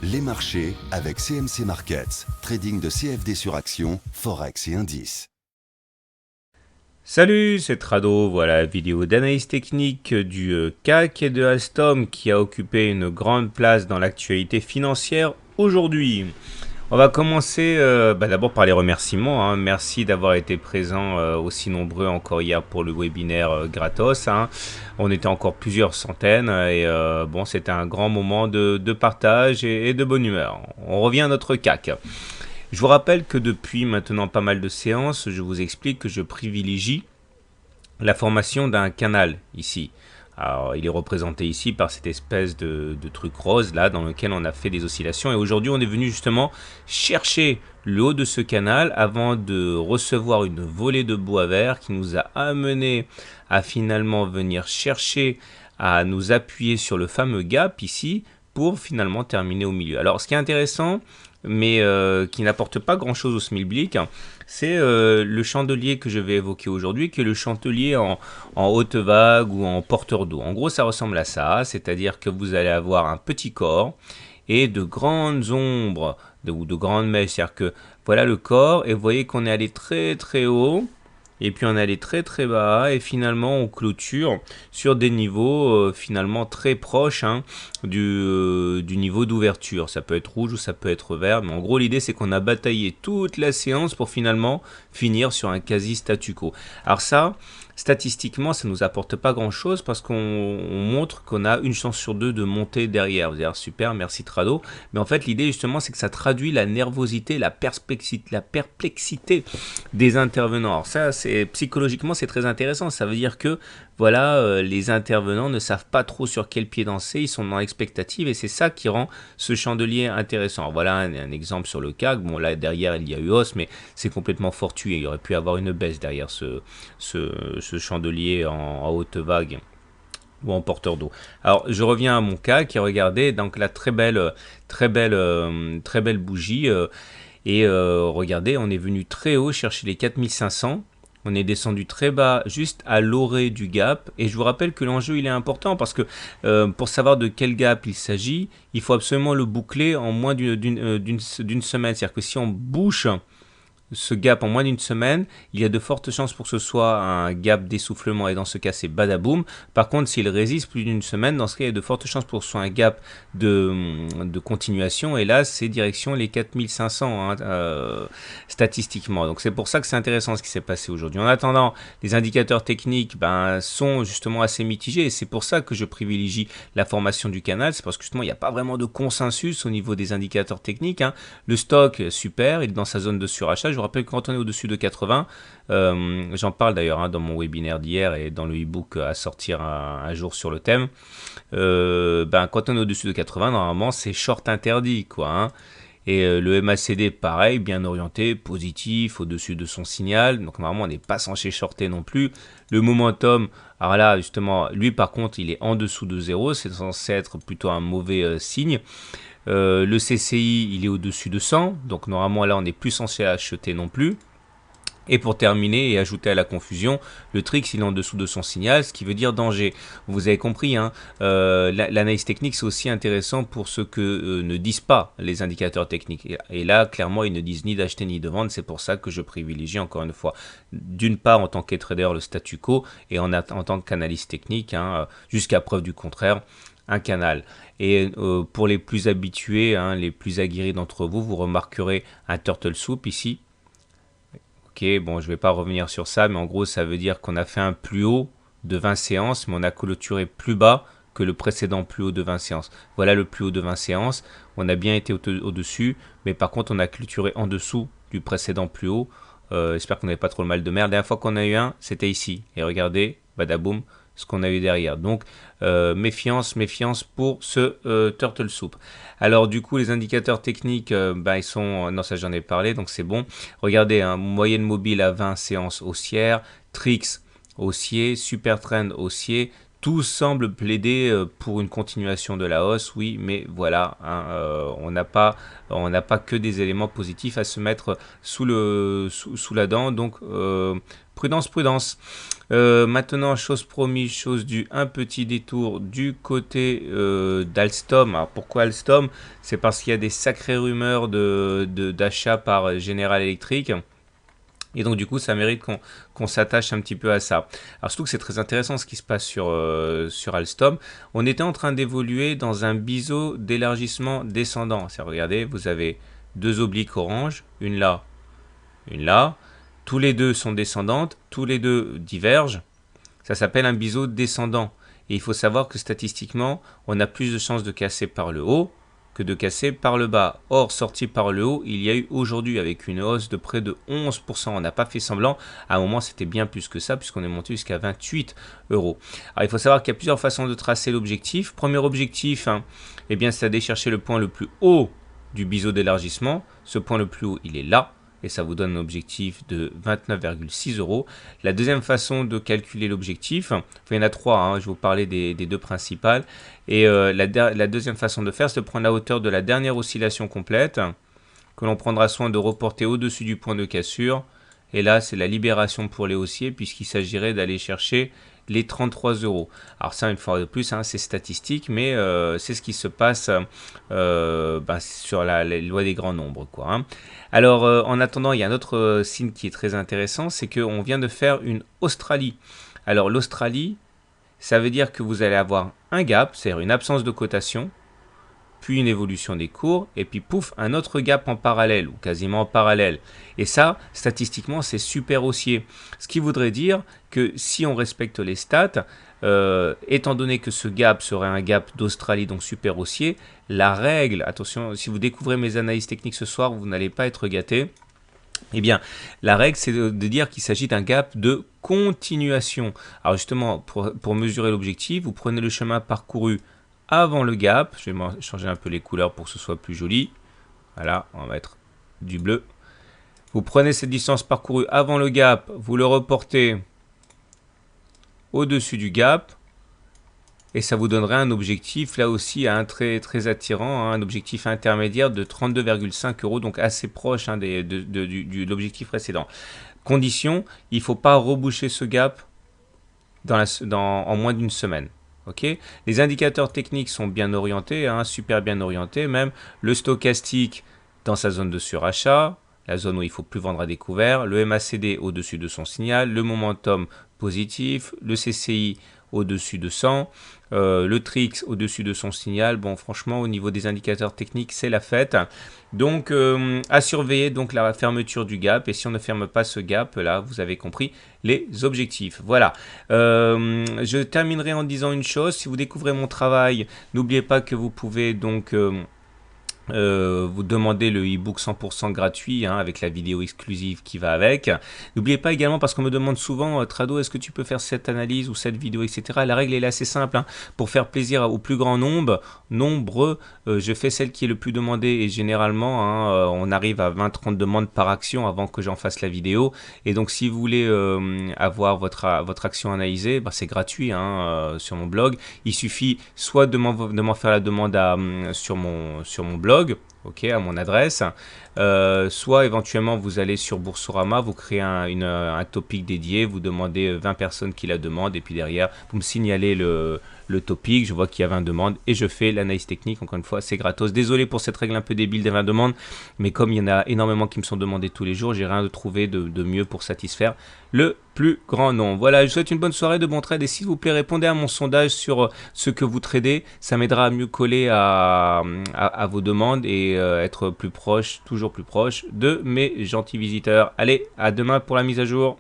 Les marchés avec CMC Markets, trading de CFD sur action, Forex et indices. Salut, c'est Trado, voilà la vidéo d'analyse technique du CAC et de Alstom qui a occupé une grande place dans l'actualité financière aujourd'hui. On va commencer d'abord par les remerciements, hein. Merci d'avoir été présents aussi nombreux encore hier pour le webinaire gratos, hein. On était encore plusieurs centaines et bon, c'était un grand moment de partage et de bonne humeur. On revient à notre CAC. Je vous rappelle que depuis maintenant pas mal de séances, je vous explique que je privilégie la formation d'un canal ici. Alors, il est représenté ici par cette espèce de truc rose là dans lequel on a fait des oscillations. Et aujourd'hui, on est venu justement chercher le haut de ce canal avant de recevoir une volée de bois vert qui nous a amené à finalement venir chercher à nous appuyer sur le fameux gap ici pour finalement terminer au milieu. Alors, ce qui est intéressant, mais qui n'apporte pas grand-chose au smilblick, c'est le chandelier que je vais évoquer aujourd'hui, qui est le chandelier en haute vague ou en porteur d'eau. En gros, ça ressemble à ça, c'est-à-dire que vous allez avoir un petit corps et de grandes ombres ou de grandes mèches. C'est-à-dire que voilà le corps et vous voyez qu'on est allé très très haut. Et puis on est allé très très bas et finalement on clôture sur des niveaux finalement très proches, hein, du niveau d'ouverture. Ça peut être rouge ou ça peut être vert, mais en gros l'idée c'est qu'on a bataillé toute la séance pour finalement finir sur un quasi statu quo. Alors ça, statistiquement, ça nous apporte pas grand chose parce qu'on montre qu'on a une chance sur deux de monter derrière. Vous allez dire super, merci Trado. Mais en fait, l'idée justement, c'est que ça traduit la nervosité, la perplexité des intervenants. Alors ça, c'est psychologiquement, c'est très intéressant. Ça veut dire que voilà, les intervenants ne savent pas trop sur quel pied danser, ils sont dans l'expectative et c'est ça qui rend ce chandelier intéressant. Alors, voilà un exemple sur le CAC. Bon, là derrière, il y a eu hausse, mais c'est complètement fortuit. Il y aurait pu avoir une baisse derrière ce chandelier en haute vague ou en porteur d'eau. Alors je reviens à mon cas qui regardez donc la très belle bougie et regardez, on est venu très haut chercher les 4500. On est descendu très bas, juste à l'orée du gap. Et je vous rappelle que l'enjeu, il est important parce que pour savoir de quel gap il s'agit, il faut absolument le boucler en moins d'une semaine. C'est-à-dire que si on bouche ce gap en moins d'une semaine, il y a de fortes chances pour que ce soit un gap d'essoufflement et dans ce cas c'est badaboum. Par contre, s'il résiste plus d'une semaine, dans ce cas il y a de fortes chances pour que ce soit un gap de continuation et là c'est direction les 4500 hein, statistiquement. Donc c'est pour ça que c'est intéressant ce qui s'est passé aujourd'hui. En attendant, les indicateurs techniques sont justement assez mitigés et c'est pour ça que je privilégie la formation du canal. C'est parce que justement il n'y a pas vraiment de consensus au niveau des indicateurs techniques, hein. Le stock super, il est dans sa zone de surachat. Je vous rappelle que quand on est au-dessus de 80, j'en parle d'ailleurs hein, dans mon webinaire d'hier et dans le e-book à sortir un jour sur le thème, quand on est au-dessus de 80, normalement c'est short interdit, quoi, hein. Et le MACD, pareil, bien orienté, positif, au-dessus de son signal. Donc normalement, on n'est pas censé shorter non plus. Le momentum, alors là, justement, lui par contre, il est en dessous de 0. C'est censé être plutôt un mauvais signe. Le CCI, il est au-dessus de 100. Donc normalement, là, on n'est plus censé acheter non plus. Et pour terminer et ajouter à la confusion, le Trix il est en dessous de son signal, ce qui veut dire danger. Vous avez compris, hein, l'analyse technique c'est aussi intéressant pour ce que ne disent pas les indicateurs techniques. Et là, clairement, ils ne disent ni d'acheter ni de vendre. C'est pour ça que je privilégie encore une fois, d'une part en tant que trader le statu quo et en tant qu'analyste technique, hein, jusqu'à preuve du contraire, un canal. Et pour les plus habitués, hein, les plus aguerris d'entre vous, vous remarquerez un turtle soup ici. Ok, bon, je ne vais pas revenir sur ça, mais en gros, ça veut dire qu'on a fait un plus haut de 20 séances, mais on a clôturé plus bas que le précédent plus haut de 20 séances. Voilà le plus haut de 20 séances. On a bien été au-dessus, mais par contre, on a clôturé en dessous du précédent plus haut. J'espère qu'on n'avait pas trop le mal de mer. La dernière fois qu'on a eu un, c'était ici. Et regardez, badaboum, ce qu'on a eu derrière. Donc, méfiance pour ce turtle soup. Alors, du coup, les indicateurs techniques, ils sont... Non, ça, j'en ai parlé, donc c'est bon. Regardez, hein, moyenne mobile à 20 séances haussières, Trix haussier, super trend haussier, Tout semble plaider pour une continuation de la hausse, oui, mais voilà, hein, on n'a pas que des éléments positifs à se mettre sous la dent, donc prudence, prudence. Maintenant, chose promise, chose due, un petit détour du côté d'Alstom. Alors pourquoi Alstom? C'est parce qu'il y a des sacrées rumeurs d'achat par General Electric. Et donc du coup, ça mérite qu'on s'attache un petit peu à ça. Alors surtout que c'est très intéressant ce qui se passe sur Alstom. On était en train d'évoluer dans un biseau d'élargissement descendant. Regardez, vous avez deux obliques orange, une là, une là. Tous les deux sont descendantes, tous les deux divergent. Ça s'appelle un biseau descendant. Et il faut savoir que statistiquement, on a plus de chances de casser par le haut que de casser par le bas. Or, sorti par le haut, il y a eu aujourd'hui avec une hausse de près de 11%. On n'a pas fait semblant. À un moment, c'était bien plus que ça puisqu'on est monté jusqu'à 28 euros. Alors, il faut savoir qu'il y a plusieurs façons de tracer l'objectif. Premier objectif, eh bien, c'est d'aller chercher le point le plus haut du biseau d'élargissement. Ce point le plus haut, il est là. Et ça vous donne un objectif de 29,6 euros. La deuxième façon de calculer l'objectif, il y en a trois, je vais vous parler des deux principales. Et la deuxième façon de faire, c'est de prendre la hauteur de la dernière oscillation complète, que l'on prendra soin de reporter au-dessus du point de cassure. Et là, c'est la libération pour les haussiers, puisqu'il s'agirait d'aller chercher les 33 euros. Alors ça, une fois de plus, c'est statistique, mais c'est ce qui se passe sur la loi des grands nombres, quoi. Alors, en attendant, il y a un autre signe qui est très intéressant, c'est qu'on vient de faire une Australie. Alors, l'Australie, ça veut dire que vous allez avoir un gap, c'est-à-dire une absence de cotation, puis une évolution des cours, et puis pouf, un autre gap en parallèle, ou quasiment en parallèle. Et ça, statistiquement, c'est super haussier. Ce qui voudrait dire que si on respecte les stats, étant donné que ce gap serait un gap d'Australie, donc super haussier, la règle, attention, si vous découvrez mes analyses techniques ce soir, vous n'allez pas être gâté. Eh bien, la règle, c'est de dire qu'il s'agit d'un gap de continuation. Alors justement, pour mesurer l'objectif, vous prenez le chemin parcouru avant le gap. Je vais changer un peu les couleurs pour que ce soit plus joli. Voilà, on va mettre du bleu. Vous prenez cette distance parcourue avant le gap, vous le reportez au-dessus du gap. Et ça vous donnerait un objectif, là aussi, très, très attirant, un objectif intermédiaire de 32,5 euros, donc assez proche de l'objectif précédent. Condition, il ne faut pas reboucher ce gap en moins d'une semaine. Okay, les indicateurs techniques sont bien orientés, super bien orientés même. Le stochastique dans sa zone de surachat, la zone où il ne faut plus vendre à découvert, le MACD au-dessus de son signal, le momentum positif, le CCI au-dessus de 100, le TRIX au-dessus de son signal. Bon, franchement, au niveau des indicateurs techniques, c'est la fête. Donc, à surveiller donc la fermeture du gap. Et si on ne ferme pas ce gap, là, vous avez compris les objectifs. Voilà. Je terminerai en disant une chose. Si vous découvrez mon travail, n'oubliez pas que vous pouvez donc vous demandez le e-book 100% gratuit avec la vidéo exclusive qui va avec. N'oubliez pas également, parce qu'on me demande souvent, Trado, est-ce que tu peux faire cette analyse ou cette vidéo, etc. La règle est assez simple. Pour faire plaisir au plus grand nombre, je fais celle qui est le plus demandée et généralement, on arrive à 20-30 demandes par action avant que j'en fasse la vidéo. Et donc, si vous voulez avoir votre action analysée, c'est gratuit sur mon blog. Il suffit soit de m'en faire la demande sur mon blog, à mon adresse, soit éventuellement vous allez sur Boursorama, vous créez un topic dédié, vous demandez 20 personnes qui la demandent et puis derrière vous me signalez le topic, je vois qu'il y a 20 demandes et je fais l'analyse technique. Encore une fois, c'est gratos. Désolé pour cette règle un peu débile des 20 demandes, mais comme il y en a énormément qui me sont demandés tous les jours, j'ai rien de trouvé de mieux pour satisfaire le plus grand nombre. Voilà, je vous souhaite une bonne soirée, de bon trade et s'il vous plaît, répondez à mon sondage sur ce que vous tradez. Ça m'aidera à mieux coller à vos demandes et être plus proche, toujours plus proche de mes gentils visiteurs. Allez, à demain pour la mise à jour.